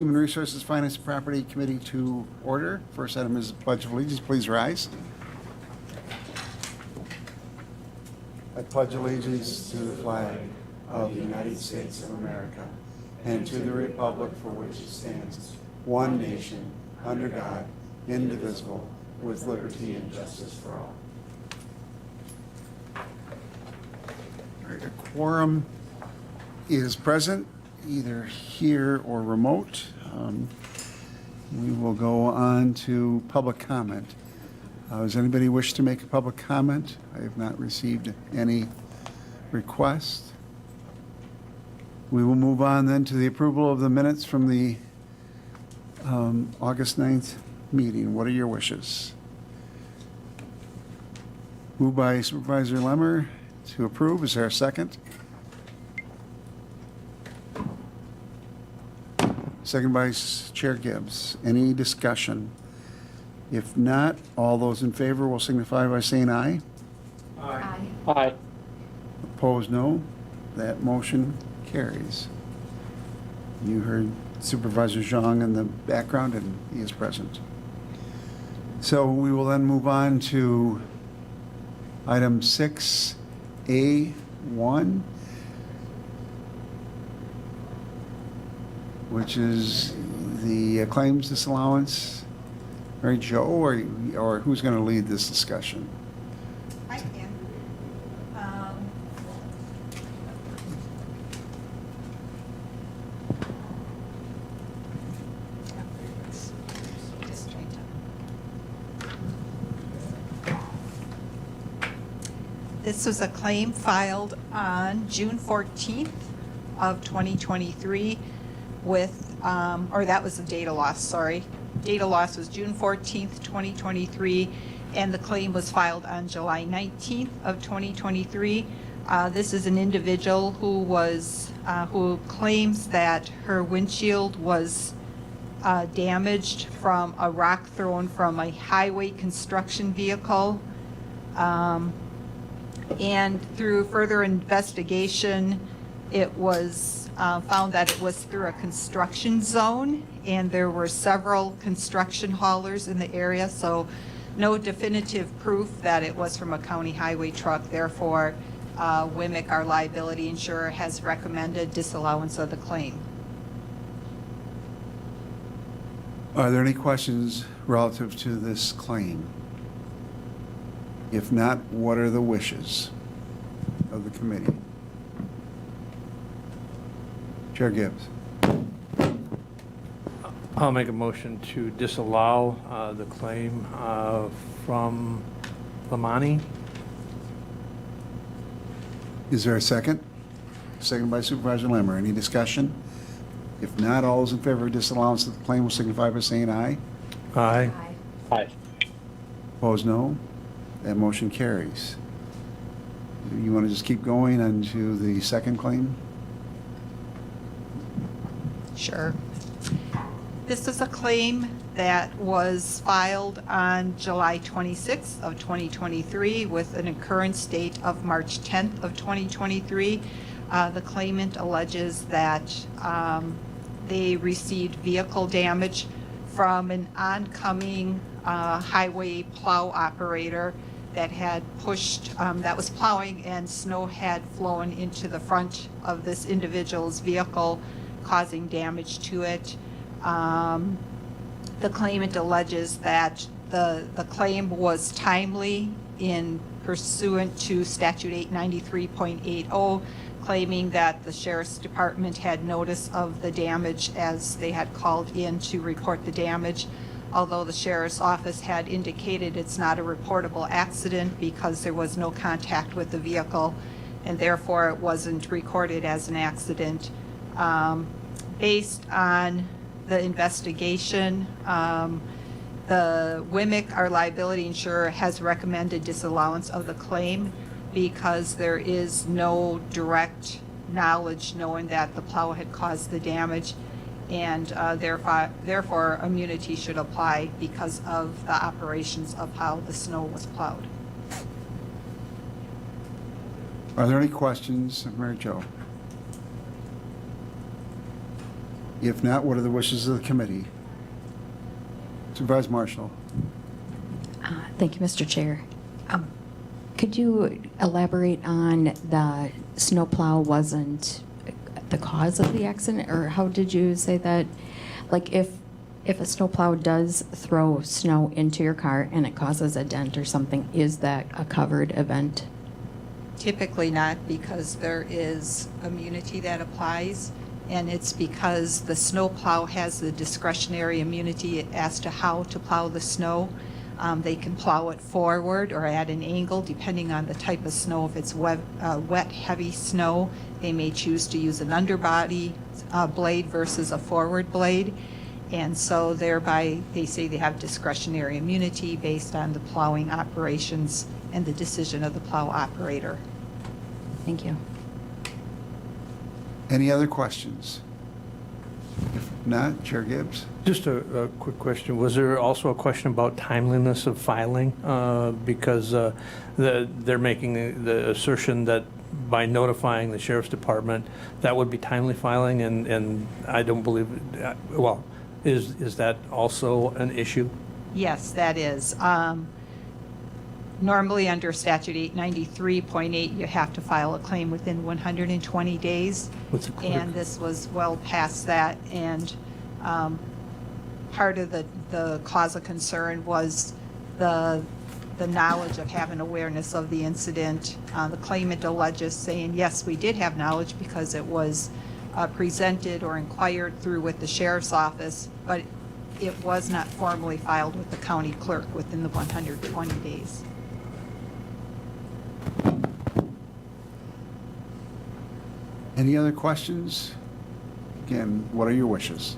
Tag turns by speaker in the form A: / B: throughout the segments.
A: Human Resources, Finance, and Property Committee to order. First item is Pledge of Allegiance. Please rise. I pledge allegiance to the flag of the United States of America and to the republic for which it stands, one nation, under God, indivisible, with liberty and justice for all. All right, a quorum is present, either here or remote. We will go on to public comment. Does anybody wish to make a public comment? I have not received any requests. We will move on then to the approval of the minutes from the August 9th meeting. What are your wishes? Moved by Supervisor Lemmer to approve. Is there a second? Second by Chair Gibbs. Any discussion? If not, all those in favor will signify by saying aye.
B: Aye.
C: Aye.
A: Opposed, no. That motion carries. You heard Supervisor Zhang in the background, and he is present. So we will then move on to item 6A1, which is the claims disallowance. Mary Jo, or who's going to lead this discussion?
B: I can. Just trying to- This was a claim filed on June 14th of 2023 with, or that was the data loss, sorry. Data loss was June 14th, 2023, and the claim was filed on July 19th of 2023. This is an individual who claims that her windshield was damaged from a rock thrown from a highway construction vehicle. And through further investigation, it was found that it was through a construction zone, and there were several construction haulers in the area, so no definitive proof that it was from a county highway truck. Therefore, WMIC, our liability insurer, has recommended disallowance of the claim.
A: Are there any questions relative to this claim? If not, what are the wishes of the committee? Chair Gibbs.
C: I'll make a motion to disallow the claim from Lamani.
A: Is there a second? Second by Supervisor Lemmer. Any discussion? If not, all those in favor of disallowance of the claim will signify by saying aye.
C: Aye. Aye.
A: Opposed, no. That motion carries. You want to just keep going on to the second claim?
B: Sure. This is a claim that was filed on July 26th of 2023 with an occurrence date of March 10th of 2023. The claimant alleges that they received vehicle damage from an oncoming highway plow operator that had pushed, that was plowing, and snow had flown into the front of this individual's vehicle, causing damage to it. The claimant alleges that the claim was timely in pursuant to Statute 893.80, claiming that the Sheriff's Department had notice of the damage as they had called in to report the damage. Although the Sheriff's Office had indicated it's not a reportable accident because there was no contact with the vehicle, and therefore it wasn't recorded as an accident. Based on the investigation, the WMIC, our liability insurer, has recommended disallowance of the claim because there is no direct knowledge knowing that the plow had caused the damage, and therefore immunity should apply because of the operations of how the snow was plowed.
A: Are there any questions of Mary Jo? If not, what are the wishes of the committee? Supervisor Marshall?
D: Thank you, Mr. Chair. Could you elaborate on the snowplow wasn't the cause of the accident, or how did you say that? Like if a snowplow does throw snow into your car and it causes a dent or something, is that a covered event?
B: Typically not, because there is immunity that applies, and it's because the snowplow has the discretionary immunity as to how to plow the snow. They can plow it forward or at an angle, depending on the type of snow. If it's wet, heavy snow, they may choose to use an underbody blade versus a forward blade. And so thereby, they say they have discretionary immunity based on the plowing operations and the decision of the plow operator.
D: Thank you.
A: Any other questions? If not, Chair Gibbs?
C: Just a quick question. Was there also a question about timeliness of filing? Because they're making the assertion that by notifying the sheriff's department, that would be timely filing, and I don't believe, well, is that also an issue?
B: Yes, that is. Normally, under statute 893.8, you have to file a claim within 120 days.
C: What's the quick-
B: And this was well past that, and part of the cause of concern was the knowledge of having awareness of the incident. The claimant alleges saying, yes, we did have knowledge because it was presented or inquired through with the sheriff's office, but it was not formally filed with the county clerk within the 120 days.
A: Any other questions? Again, what are your wishes?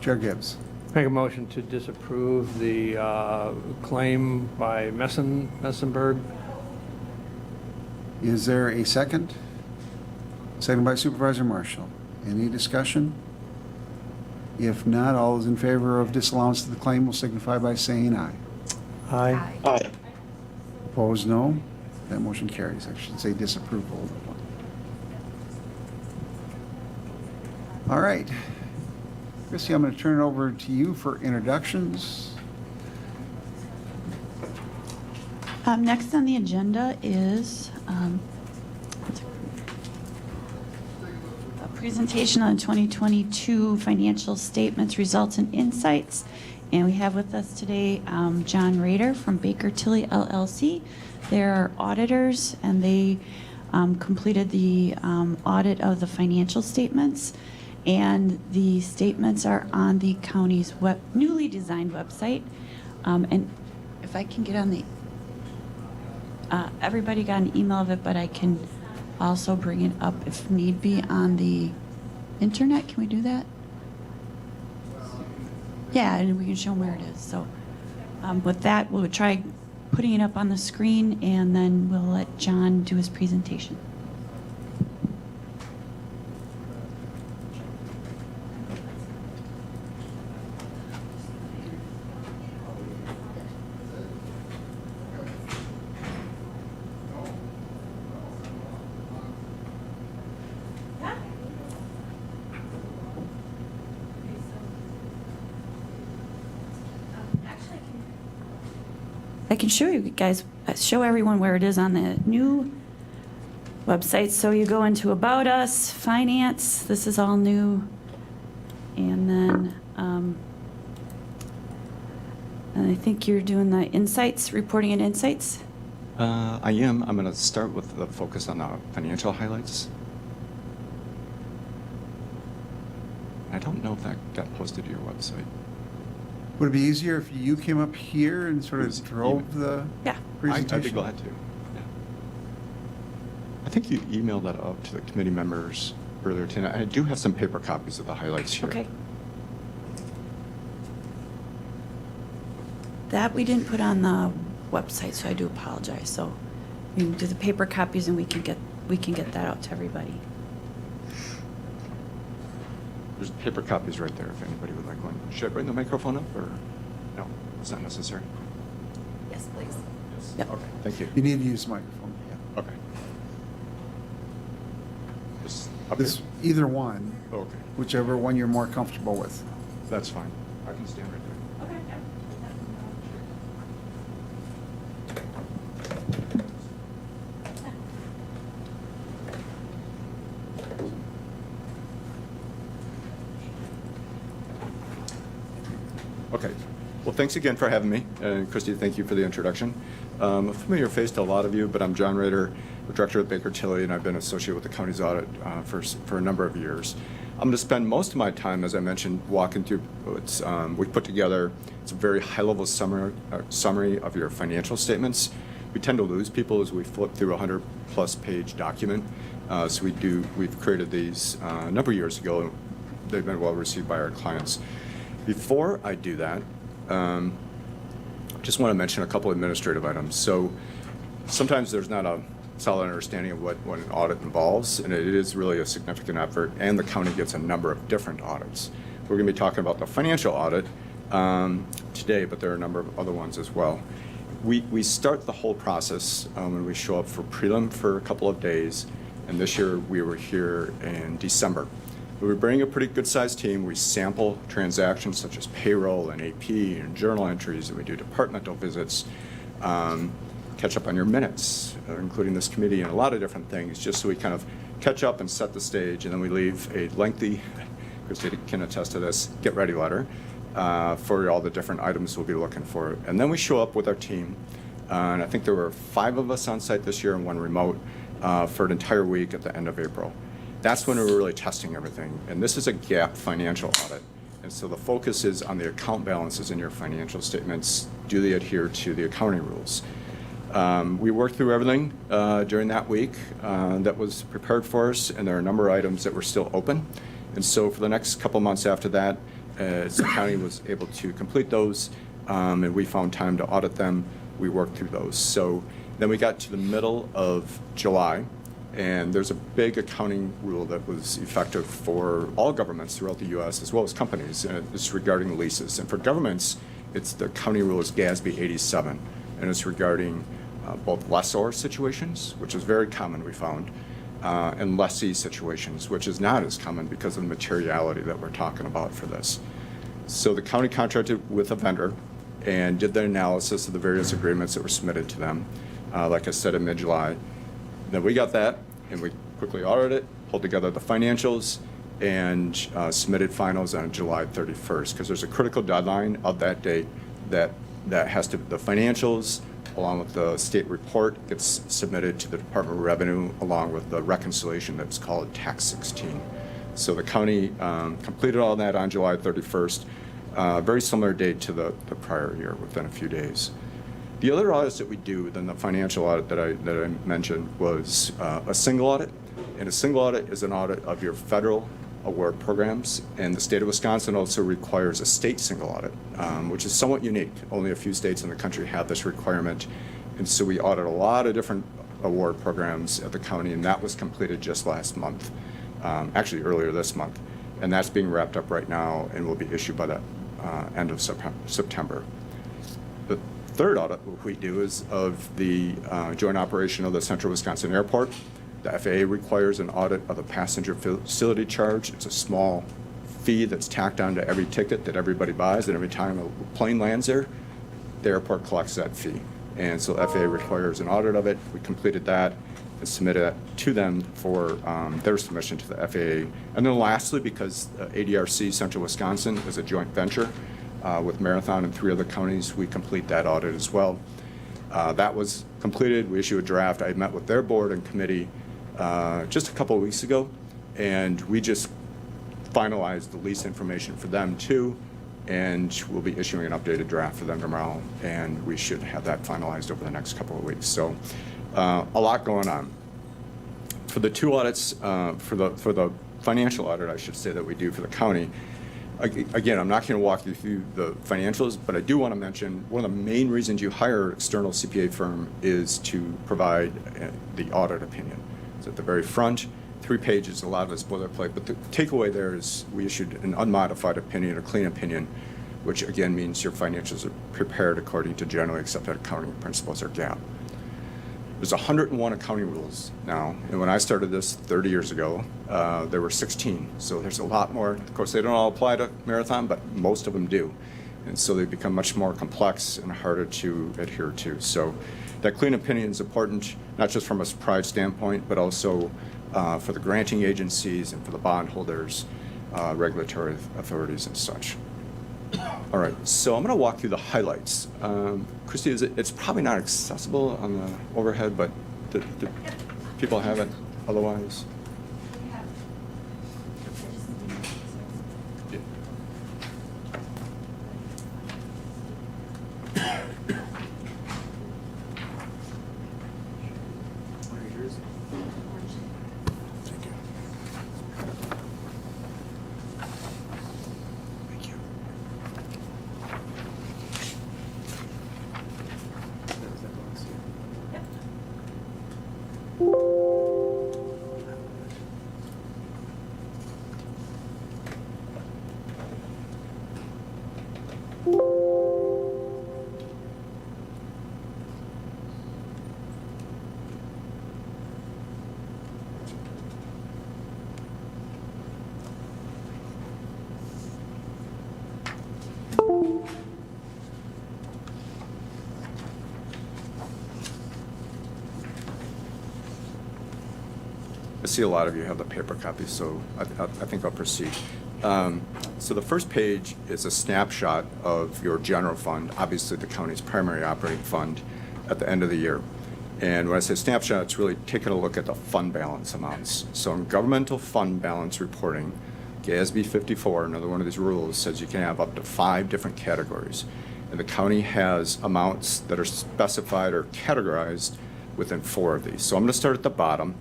A: Chair Gibbs?
C: Make a motion to disapprove the claim by Messenberg.
A: Is there a second? Second by Supervisor Marshall. Any discussion? If not, all those in favor of disallowance of the claim will signify by saying aye.
C: Aye.
E: Aye.
A: Opposed, no. That motion carries. I should say disapproval. All right. Chrissy, I'm going to turn it over to you for introductions.
F: Next on the agenda is a presentation on 2022 financial statements, results, and insights. And we have with us today John Rader from Baker Tilly LLC. They're our auditors, and they completed the audit of the financial statements. And the statements are on the county's newly designed website. And if I can get on the, everybody got an email of it, but I can also bring it up if need be on the internet. Can we do that? Yeah, and we can show them where it is. So with that, we'll try putting it up on the screen, and then we'll let John do his presentation. I can show you guys, show everyone where it is on the new website. So you go into About Us, Finance, this is all new. And then, and I think you're doing the insights, reporting and insights.
E: I am. I'm going to start with the focus on the financial highlights. I don't know if that got posted to your website.
A: Would it be easier if you came up here and sort of drove the
F: Yeah.
A: presentation?
E: I'd be glad to. Yeah. I think you emailed that out to the committee members earlier tonight. I do have some paper copies of the highlights here.
F: Okay. That we didn't put on the website, so I do apologize. So you can do the paper copies, and we can get that out to everybody.
E: There's paper copies right there if anybody would like one. Should I bring the microphone up, or no? It's not necessary?
D: Yes, please.
E: Yes.
F: Yep.
E: Okay, thank you.
A: You need to use the microphone. Yeah.
E: Okay. Just Up
A: This,
E: here?
A: either one,
E: Okay,
A: whichever one you're more comfortable with.
E: that's fine. I can stand right there. Okay. Well, thanks again for having me. And Christy, thank you for the introduction. A familiar face to a lot of you, but I'm John Rader, the director at Baker Tilly, and I've been associated with the county's audit for a number of years. I'm going to spend most of my time, as I mentioned, walking through what's we put together. It's a very high-level summary of your financial statements. We tend to lose people as we flip through a 100-plus page document. So we've created these a number of years ago. They've been well received by our clients. Before I do that, I just want to mention a couple administrative items. So sometimes there's not a solid understanding of what an audit involves, and it is really a significant effort, and the county gets a number of different audits. We're going to be talking about the financial audit today, but there are a number of other ones as well. We start the whole process when we show up for prelim for a couple of days, and this year we were here in December. We bring a pretty good-sized team. We sample transactions such as payroll and AP and journal entries, and we do departmental visits, catch up on your minutes, including this committee, and a lot of different things, just so we kind of catch up and set the stage, and then we leave a lengthy, Christy can attest to this, get-ready letter for all the different items we'll be looking for. And then we show up with our team, and I think there were 5 of us on site this year and 1 remote for an entire week at the end of April. That's when we were really testing everything. And this is a GAAP financial audit. And so the focus is on the account balances in your financial statements. Do they adhere to the accounting rules? We worked through everything during that week that was prepared for us, and there are a number of items that were still open. And so for the next couple months after that, the county was able to complete those, and we found time to audit them. We worked through those. So then we got to the middle of July, and there's a big accounting rule that was effective for all governments throughout the U.S. as well as companies, and it's regarding leases. And for governments, it's the county rule is GASB 87, and it's regarding both lessor situations, which is very common, we found, and lessee situations, which is not as common because of the materiality that we're talking about for this. So the county contracted with a vendor and did the analysis of the various agreements that were submitted to them, like I said, in mid-July. Then we got that, and we quickly audited it, pulled together the financials, and submitted finals on July 31st, because there's a critical deadline of that date that has to, the financials, along with the state report, gets submitted to the Department of Revenue, along with the reconciliation that's called Tax 16. So the county completed all that on July 31st, very similar date to the prior year, within a few days. The other audits that we do than the financial audit that I mentioned was a single audit. And a single audit is an audit of your federal award programs. And the state of Wisconsin also requires a state single audit, which is somewhat unique. Only a few states in the country have this requirement. And so we audit a lot of different award programs at the county, and that was completed just last month, actually earlier this month. And that's being wrapped up right now and will be issued by the end of September. The third audit we do is of the joint operation of the Central Wisconsin Airport. The FAA requires an audit of the passenger facility charge. It's a small fee that's tacked onto every ticket that everybody buys, and every time a plane lands there, the airport collects that fee. And so FAA requires an audit of it. We completed that and submitted it to them for their submission to the FAA. And then lastly, because ADRC Central Wisconsin is a joint venture with Marathon and 3 other counties, we complete that audit as well. That was completed. We issued a draft. I met with their board and committee just a couple of weeks ago, and we just finalized the lease information for them too, and we'll be issuing an updated draft for them tomorrow, and we should have that finalized over the next couple of weeks. So a lot going on. For the 2 audits, for the financial audit, I should say, that we do for the county, again, I'm not going to walk you through the financials, but I do want to mention one of the main reasons you hire an external CPA firm is to provide the audit opinion. It's at the very front, 3 pages, a lot of it's boilerplate, but the takeaway there is we issued an unmodified opinion, a clean opinion, which again means your financials are prepared according to generally accepted accounting principles, or GAAP. There's 101 accounting rules now, and when I started this 30 years ago, there were 16. So there's a lot more. Of course, they don't all apply to Marathon, but most of them do. And so they become much more complex and harder to adhere to. So that clean opinion is important, not just from a pride standpoint, but also for the granting agencies and for the bondholders, regulatory authorities and such. All right, so I'm going to walk through the highlights. Christy, it's probably not accessible on the overhead, but do people have it otherwise? Yeah. Thank you. Thank you. I see a lot of you have the paper copies, so I think I'll proceed. So the first page is a snapshot of your general fund, obviously the county's primary operating fund, at the end of the year. And when I say snapshot, it's really taking a look at the fund balance amounts. So in governmental fund balance reporting, GASB 54, another one of these rules, says you can have up to 5 different categories. And the county has amounts that are specified or categorized within 4 of these. So I'm going to start at the bottom.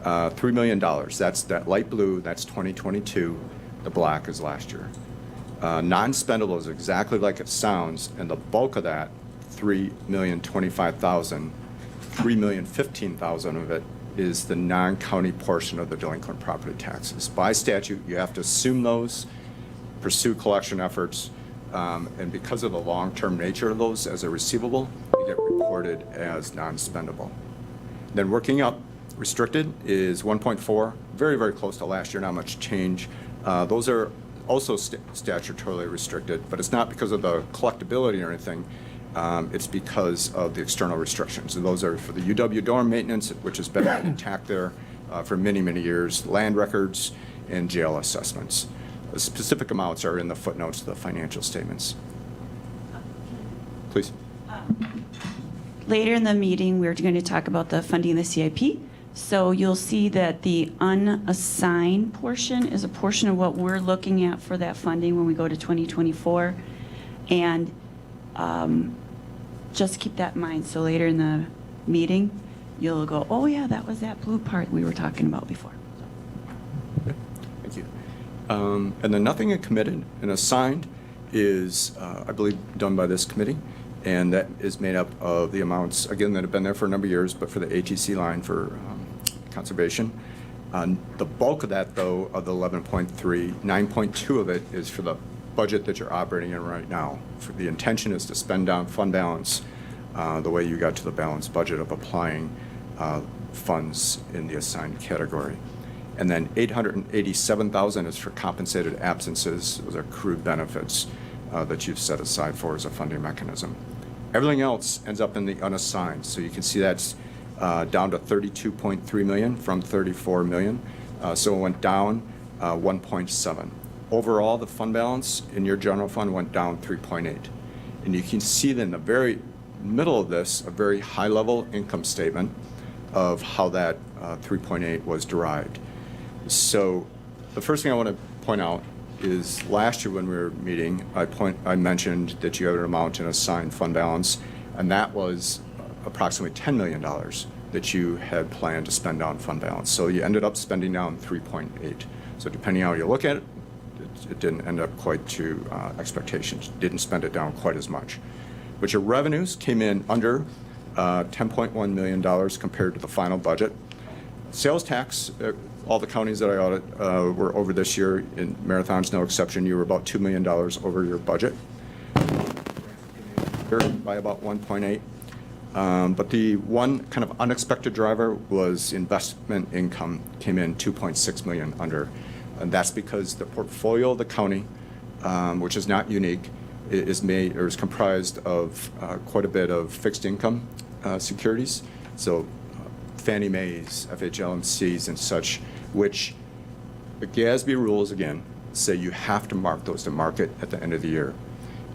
E: $3 million. That's that light blue. That's 2022. The black is last year. Non-spendable is exactly like it sounds, and the bulk of that, $3,025,000, $3,015,000 of it is the non-county portion of the delinquent property taxes. By statute, you have to assume those, pursue collection efforts, and because of the long-term nature of those as a receivable, you get reported as non-spendable. Then working up, restricted is 1.4, very, very close to last year, not much change. Those are also statutorily restricted, but it's not because of the collectability or anything. It's because of the external restrictions. And those are for the UW dorm maintenance, which has been intact there for many, many years, land records, and jail assessments. The specific amounts are in the footnotes of the financial statements. Please.
F: Later in the meeting, we're going to talk about the funding of the CIP. So you'll see that the unassigned portion is a portion of what we're looking at for that funding when we go to 2024. And just keep that in mind. So later in the meeting, you'll go, oh yeah, that was that blue part we were talking about before.
E: Thank you. And then nothing committed and assigned is, I believe, done by this committee. And that is made up of the amounts, again, that have been there for a number of years, but for the ATC line for conservation. The bulk of that, though, of the 11.3, 9.2 of it is for the budget that you're operating in right now. The intention is to spend down fund balance the way you got to the balanced budget of applying funds in the assigned category. And then $887,000 is for compensated absences. Those are accrued benefits that you've set aside for as a funding mechanism. Everything else ends up in the unassigned. So you can see that's down to $32.3 million from $34 million. So it went down 1.7. Overall, the fund balance in your general fund went down 3.8. And you can see that in the very middle of this, a very high-level income statement of how that 3.8 was derived. So the first thing I want to point out is last year when we were meeting, I mentioned that you had an amount in assigned fund balance, and that was approximately $10 million that you had planned to spend down fund balance. So you ended up spending down 3.8. So depending on how you look at it, it didn't end up quite to expectations. Didn't spend it down quite as much. But your revenues came in under $10.1 million compared to the final budget. Sales tax, all the counties that I audit were over this year. In Marathon's no exception. You were about $2 million over your budget by about 1.8. But the one kind of unexpected driver was investment income came in 2.6 million under. And that's because the portfolio of the county, which is not unique, is comprised of quite a bit of fixed income securities. So Fannie Mae's, FHLMC's and such, which the GASB rules, again, say you have to mark those to market at the end of the year.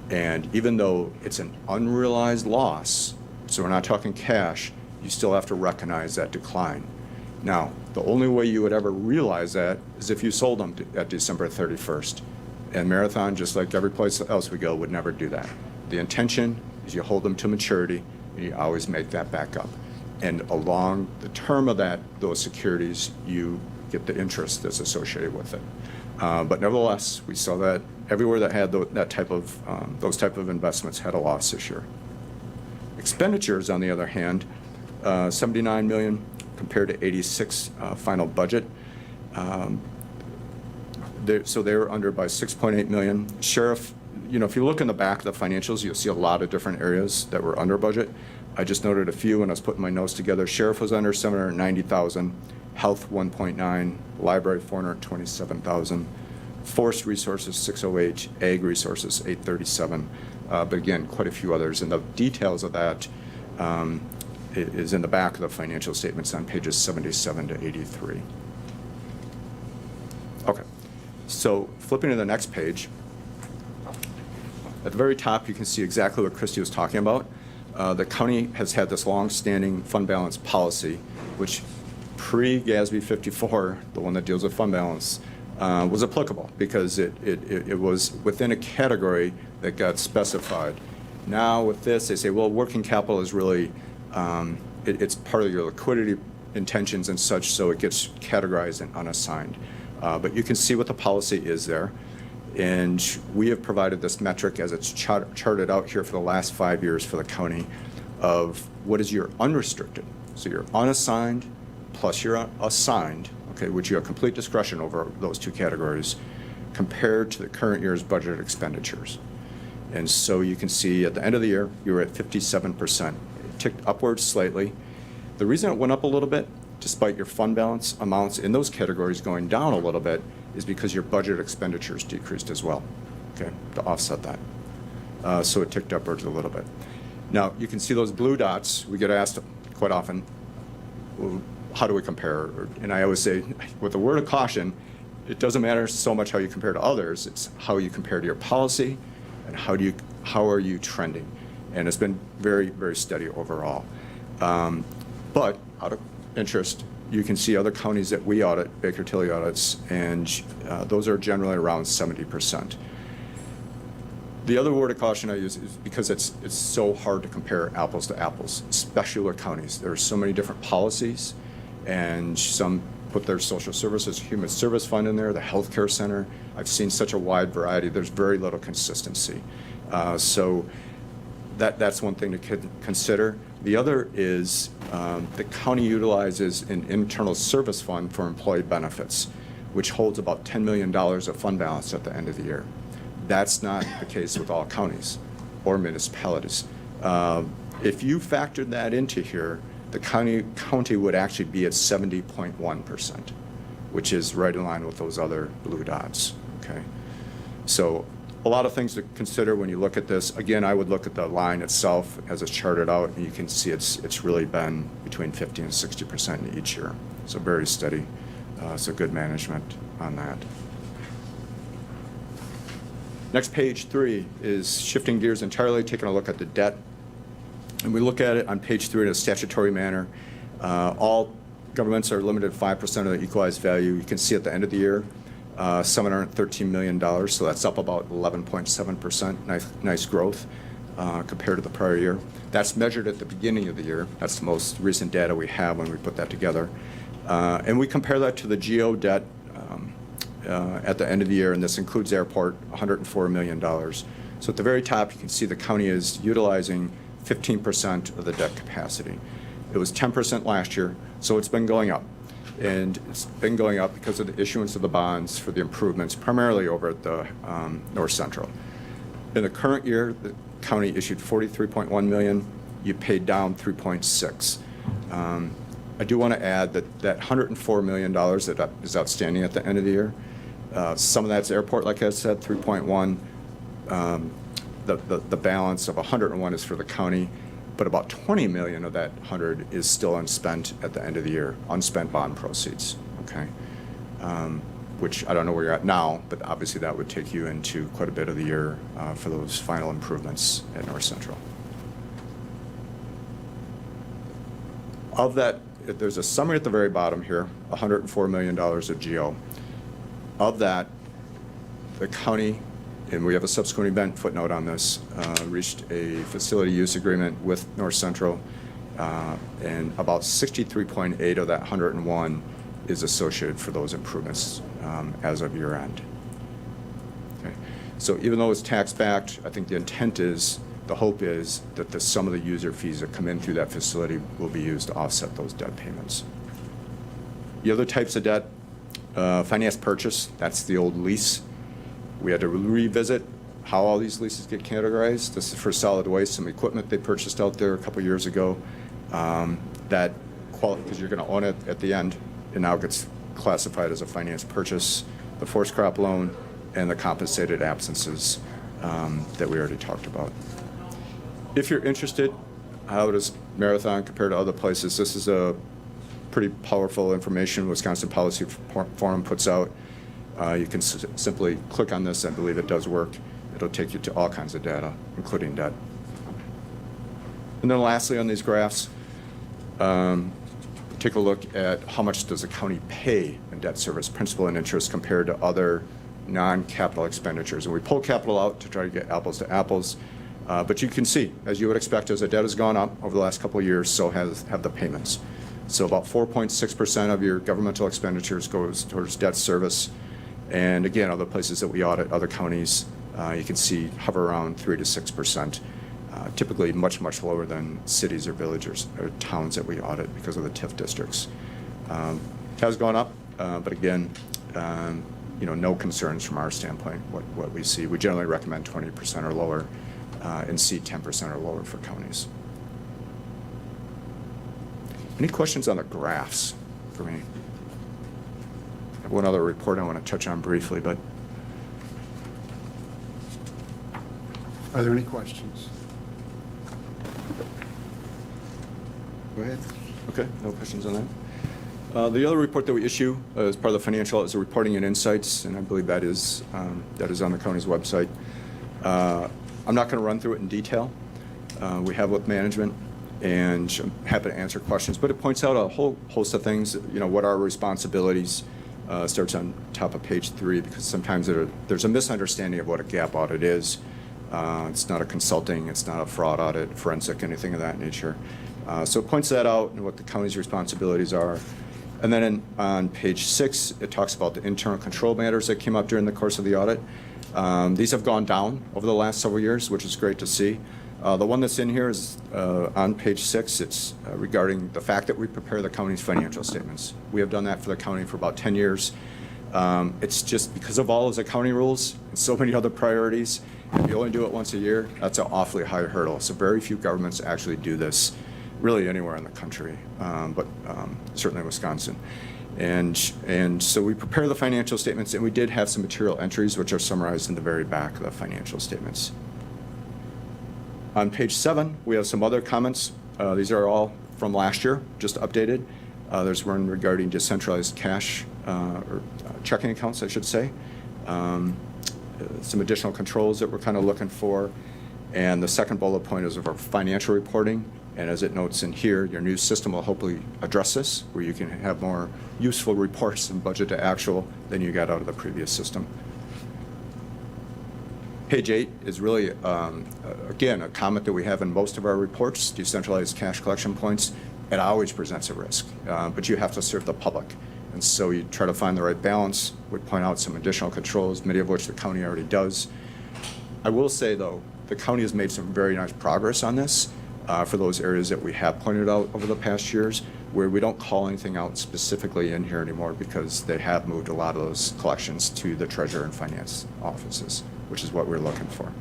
E: And even though it's an unrealized loss, so we're not talking cash, you still have to recognize that decline. Now, the only way you would ever realize that is if you sold them at December 31st. And Marathon, just like every place else we go, would never do that. The intention is you hold them to maturity, and you always make that back up. And along the term of those securities, you get the interest that's associated with it. But nevertheless, we saw that everywhere that had those type of investments had a loss this year. Expenditures, on the other hand, 79 million compared to 86 final budget. So they were under by 6.8 million. Sheriff, if you look in the back of the financials, you'll see a lot of different areas that were under budget. I just noted a few when I was putting my notes together. Sheriff was under 790,000, health 1.9, library 427,000, forest resources 608, ag resources 837. But again, quite a few others. And the details of that is in the back of the financial statements on pages 77 to 83. Okay, so flipping to the next page, at the very top you can see exactly what Christy was talking about. The county has had this long-standing fund balance policy, which pre-GASB 54, the one that deals with fund balance, was applicable because it was within a category that got specified. Now with this, they say, well, working capital is really, it's part of your liquidity intentions and such, so it gets categorized and unassigned. But you can see what the policy is there. And we have provided this metric as it's charted out here for the last 5 years for the county of what is your unrestricted. So your unassigned plus your assigned, okay, which you have complete discretion over those two categories, compared to the current year's budgeted expenditures. And so you can see at the end of the year, you were at 57%. It ticked upwards slightly. The reason it went up a little bit, despite your fund balance amounts in those categories going down a little bit, is because your budget expenditures decreased as well, okay, to offset that. So it ticked upwards a little bit. Now, you can see those blue dots. We get asked quite often, well, how do we compare? And I always say, with a word of caution, it doesn't matter so much how you compare to others, it's how you compare to your policy and how are you trending. And it's been very, very steady overall. But out of interest, you can see other counties that we audit, Baker Tilly audits, and those are generally around 70%. The other word of caution I use is because it's so hard to compare apples to apples, especially with counties. There are so many different policies, and some put their social services, human service fund in there, the healthcare center. I've seen such a wide variety. There's very little consistency. So that's one thing to consider. The other is the county utilizes an internal service fund for employee benefits, which holds about $10 million of fund balance at the end of the year. That's not the case with all counties or municipalities. If you factored that into here, the county would actually be at 70.1%, which is right in line with those other blue dots, okay? So a lot of things to consider when you look at this. Again, I would look at the line itself as it's charted out, and you can see it's really been between 50 and 60% each year. So very steady, so good management on that. Next, page 3 is shifting gears entirely, taking a look at the debt. And we look at it on page 3 in a statutory manner. All governments are limited to 5% of the equalized value. You can see at the end of the year, $713 million, so that's up about 11.7%, nice growth compared to the prior year. That's measured at the beginning of the year. That's the most recent data we have when we put that together. And we compare that to the GO debt at the end of the year, and this includes airport, $104 million. So at the very top, you can see the county is utilizing 15% of the debt capacity. It was 10% last year, so it's been going up. And it's been going up because of the issuance of the bonds for the improvements, primarily over at the North Central. In the current year, the county issued $43.1 million. you paid down 3.6. I do want to add that that $104 million that is outstanding at the end of the year, some of that's airport, like I said, 3.1. The balance of 101 is for the county, but about 20 million of that 100 is still unspent at the end of the year, unspent bond proceeds, okay? Which I don't know where you're at now, but obviously that would take you into quite a bit of the year for those final improvements at North Central. Of that, there's a summary at the very bottom here, $104 million of GO. Of that, the county, and we have a subsequent event footnote on this, reached a facility use agreement with North Central, and about 63.8 of that 101 is associated for those improvements as of year end. Okay. So even though it's tax backed, I think the intent is, the hope is that the sum of the user fees that come in through that facility will be used to offset those debt payments. The other types of debt, finance purchase, that's the old lease. We had to revisit how all these leases get categorized. This is for solid waste, some equipment they purchased out there a couple years ago that, because you're going to own it at the end, it now gets classified as a finance purchase, the forced crop loan, and the compensated absences that we already talked about. If you're interested, how does Marathon compare to other places? This is a pretty powerful information Wisconsin Policy Forum puts out. You can simply click on this. I believe it does work. It'll take you to all kinds of data, including debt. And then lastly on these graphs, take a look at how much does the county pay in debt service, principal and interest, compared to other non-capital expenditures. And we pull capital out to try to get apples to apples. But you can see, as you would expect, as the debt has gone up over the last couple of years, so have the payments. So about 4.6% of your governmental expenditures goes towards debt service. And again, other places that we audit, other counties, you can see hover around 3 to 6%, typically much, much lower than cities or villages or towns that we audit because of the TIF districts. Has gone up, but again, no concerns from our standpoint, what we see. We generally recommend 20% or lower and see 10% or lower for counties. Any questions on the graphs for me? I have one other report I want to touch on briefly, but.
A: Are there any questions? Go ahead.
E: Okay, no questions on that. The other report that we issue as part of the financial is the reporting and insights, and I believe that is on the county's website. I'm not going to run through it in detail. We have with management, and I'm happy to answer questions, but it points out a whole host of things, what our responsibilities. Starts on top of page 3, because sometimes there's a misunderstanding of what a GAAP audit is. It's not a consulting, it's not a fraud audit, forensic, anything of that nature. So it points that out and what the county's responsibilities are. And then on page 6, it talks about the internal control matters that came up during the course of the audit. These have gone down over the last several years, which is great to see. The one that's in here is on page 6. It's regarding the fact that we prepare the county's financial statements. We have done that for the county for about 10 years. It's just because of all of the county rules and so many other priorities, if you only do it once a year, that's an awfully high hurdle. So very few governments actually do this really anywhere in the country, but certainly Wisconsin. And so we prepare the financial statements, and we did have some material entries which are summarized in the very back of the financial statements. On page 7, we have some other comments. These are all from last year, just updated. There's one regarding decentralized cash, or checking accounts, I should say. Some additional controls that we're kind of looking for. And the second bullet point is of our financial reporting. And as it notes in here, your new system will hopefully address this, where you can have more useful reports and budget to actual than you got out of the previous system. Page 8 is really, again, a comment that we have in most of our reports, decentralized cash collection points. It always presents a risk, but you have to serve the public. And so you try to find the right balance. We point out some additional controls, many of which the county already does. I will say, though, the county has made some very nice progress on this for those areas that we have pointed out over the past years, where we don't call anything out specifically in here anymore because they have moved a lot of those collections to the treasurer and finance offices, which is what we're looking for.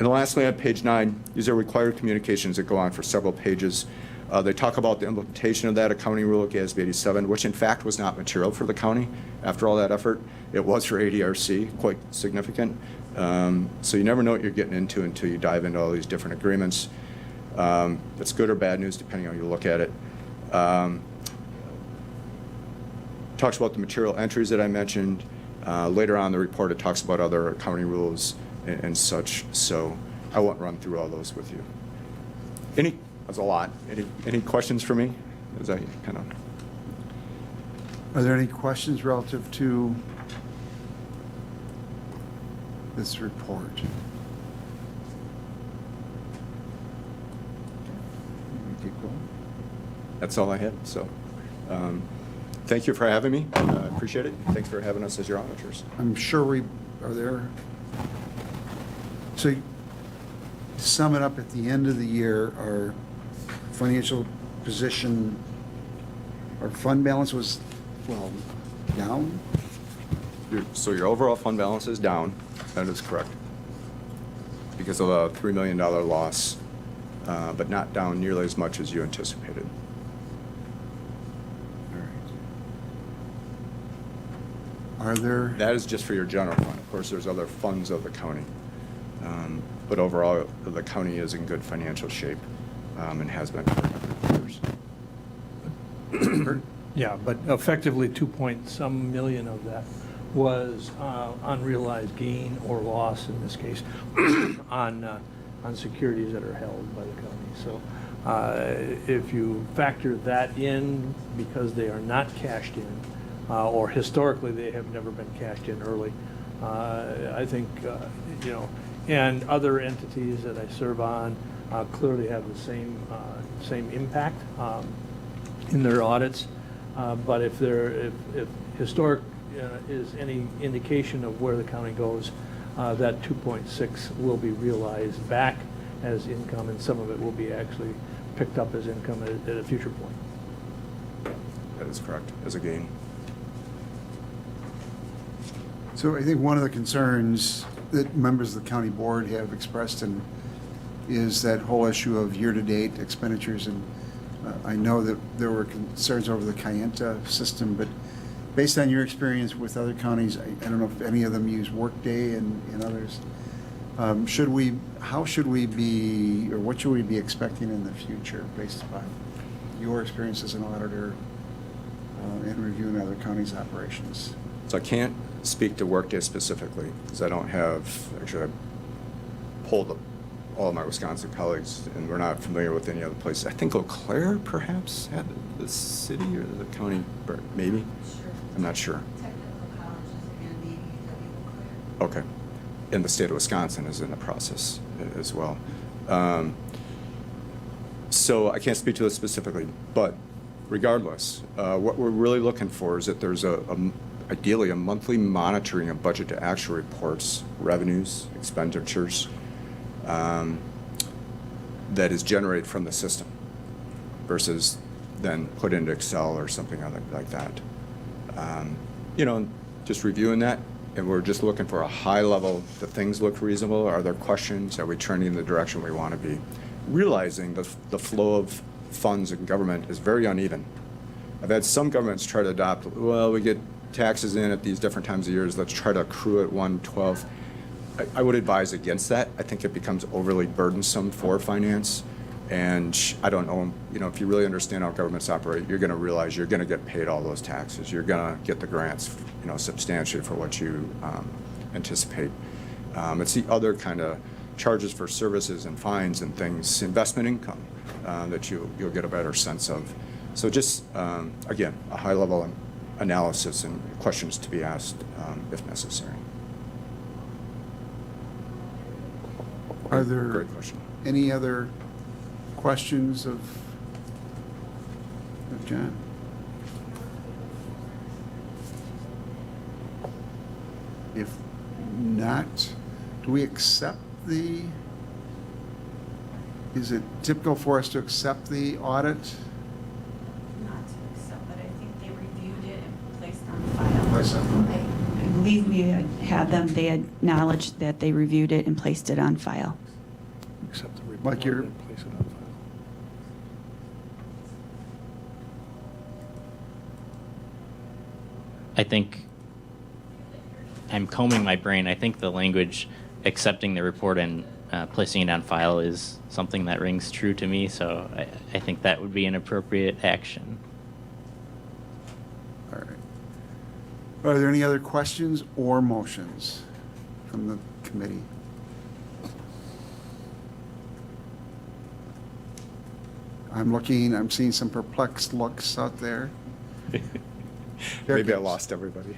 E: And lastly, on page 9, these are required communications that go on for several pages. They talk about the implementation of that accounting rule, GASB 87, which in fact was not material for the county after all that effort. It was for ADRC, quite significant. So you never know what you're getting into until you dive into all these different agreements. That's good or bad news, depending on how you look at it. Talks about the material entries that I mentioned. Later on in the report, it talks about other accounting rules and such. So I won't run through all those with you. That's a lot. Any questions for me? Is that kind of?
A: Are there any questions relative to this report? Keep going.
E: That's all I had. So thank you for having me. I appreciate it. Thanks for having us as your auditors.
A: I'm sure we are there. So to sum it up, at the end of the year, our financial position, our fund balance was, well, down?
E: So your overall fund balance is down. That is correct. Because of a $3 million loss, but not down nearly as much as you anticipated.
A: All right. Are there,
E: That is just for your general fund. Of course, there's other funds of the county. But overall, the county is in good financial shape and has been for a number of years.
C: Yeah, but effectively 2-point-some million of that was unrealized gain or loss, in this case, on securities that are held by the county. So if you factor that in, because they are not cashed in, or historically they have never been cashed in early, I think, and other entities that I serve on clearly have the same impact in their audits. But if historic is any indication of where the county goes, that 2.6 will be realized back as income, and some of it will be actually picked up as income at a future point.
E: That is correct, as a gain.
A: so I think one of the concerns that members of the county board have expressed is that whole issue of year-to-date expenditures. And I know that there were concerns over the Kayenta system, but based on your experience with other counties, I don't know if any of them use Workday and others. How should we be, or what should we be expecting in the future based upon your experience as an auditor and reviewing other counties' operations?
E: So I can't speak to Workday specifically because I don't have, actually, I pulled all of my Wisconsin colleagues, and we're not familiar with any other places. I think Eau Claire perhaps had the city or the county, maybe?
G: Sure.
E: I'm not sure.
G: Technical colleges and maybe Eau Claire.
E: Okay. And the state of Wisconsin is in the process as well. So I can't speak to it specifically, but regardless, what we're really looking for is that there's ideally a monthly monitoring of budget to actual reports, revenues, expenditures, that is generated from the system versus then put into Excel or something like that. Just reviewing that, and we're just looking for a high level, do things look reasonable? Are there questions? Are we trending in the direction we want to be? Realizing the flow of funds in government is very uneven. I've had some governments try to adopt, well, we get taxes in at these different times of years, let's try to accrue at 1/12. I would advise against that. I think it becomes overly burdensome for finance. And I don't know, if you really understand how governments operate, you're going to realize you're going to get paid all those taxes. You're going to get the grants, substantially for what you anticipate. It's the other kind of charges for services and fines and things, investment income, that you'll get a better sense of. So just, again, a high-level analysis and questions to be asked if necessary.
A: Are there
E: Great question.
A: any other questions of John? If not, do we accept is it typical for us to accept the audit?
F: Not to accept, but I think they reviewed it and placed on file.
A: Placed on file.
F: I believe we had them, they acknowledged that they reviewed it and placed it on file.
C: Accept the report
A: Like your-
C: and place it on file.
H: I think I'm combing my brain. I think the language accepting the report and placing it on file is something that rings true to me, so I think that would be an appropriate action.
A: All right. Are there any other questions or motions from the committee? I'm seeing some perplexed looks out there.
E: Maybe I lost everybody.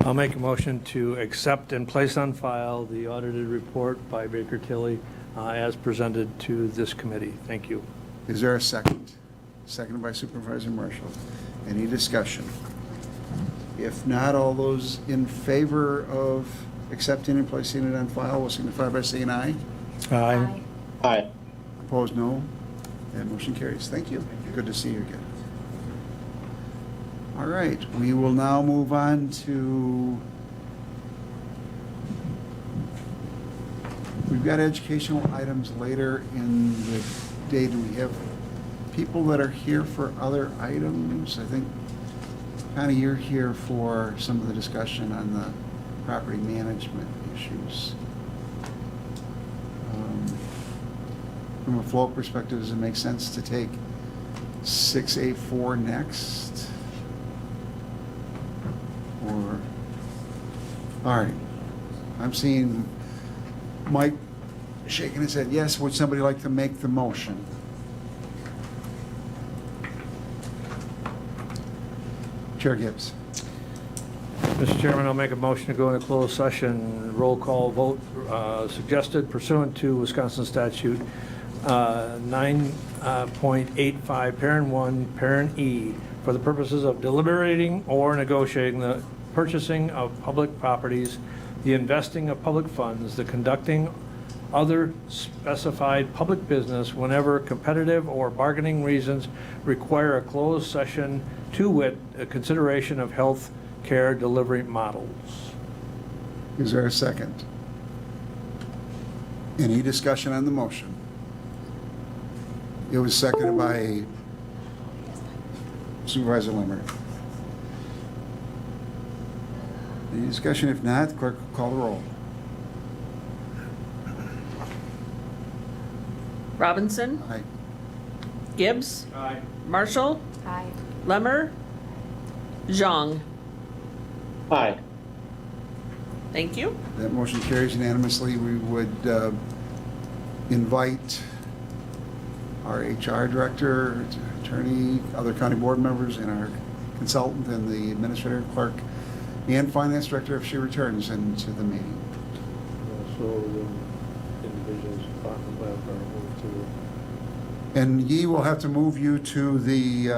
C: I'll make a motion to accept and place on file the audited report by Baker Tilly as presented to this committee. Thank you.
A: Is there a second? Seconded by Supervisor Marshall. Any discussion? If not, all those in favor of accepting and placing it on file will signify by saying aye.
C: Aye.
A: Opposed, no. That motion carries. Thank you. Good to see you again. All right, we will now move on to, we've got educational items later in the day. Do we have people that are here for other items? I think, Connie, you're here for some of the discussion on the property management issues. From a flow perspective, does it make sense to take 6A4 next? Or, all right, I'm seeing Mike shaking his head. Yes, would somebody like to make the motion? Chair Gibbs.
C: Mr. Chairman, I'll make a motion to go into closed session, roll call vote suggested pursuant to Wisconsin statute 9.85, parent 1, parent E, for the purposes of deliberating or negotiating the purchasing of public properties, the investing of public funds, the conducting other specified public business whenever competitive or bargaining reasons require a closed session, to wit, a consideration of health care delivery models.
A: Is there a second? Any discussion on the motion? It was seconded by Supervisor Limmer. Any discussion? If not, the clerk will call the roll.
I: Robinson,
A: Aye.
I: Gibbs,
C: Aye.
I: Marshall,
D: Aye.
I: Lemmer, Zhang.
C: Aye.
I: Thank you.
A: That motion carries unanimously. We would invite our HR director, attorney, other county board members, and our consultant, and the administrator, clerk, and finance director if she returns into the meeting.
C: So the individuals department left are moved to.
A: And Yi will have to move you to the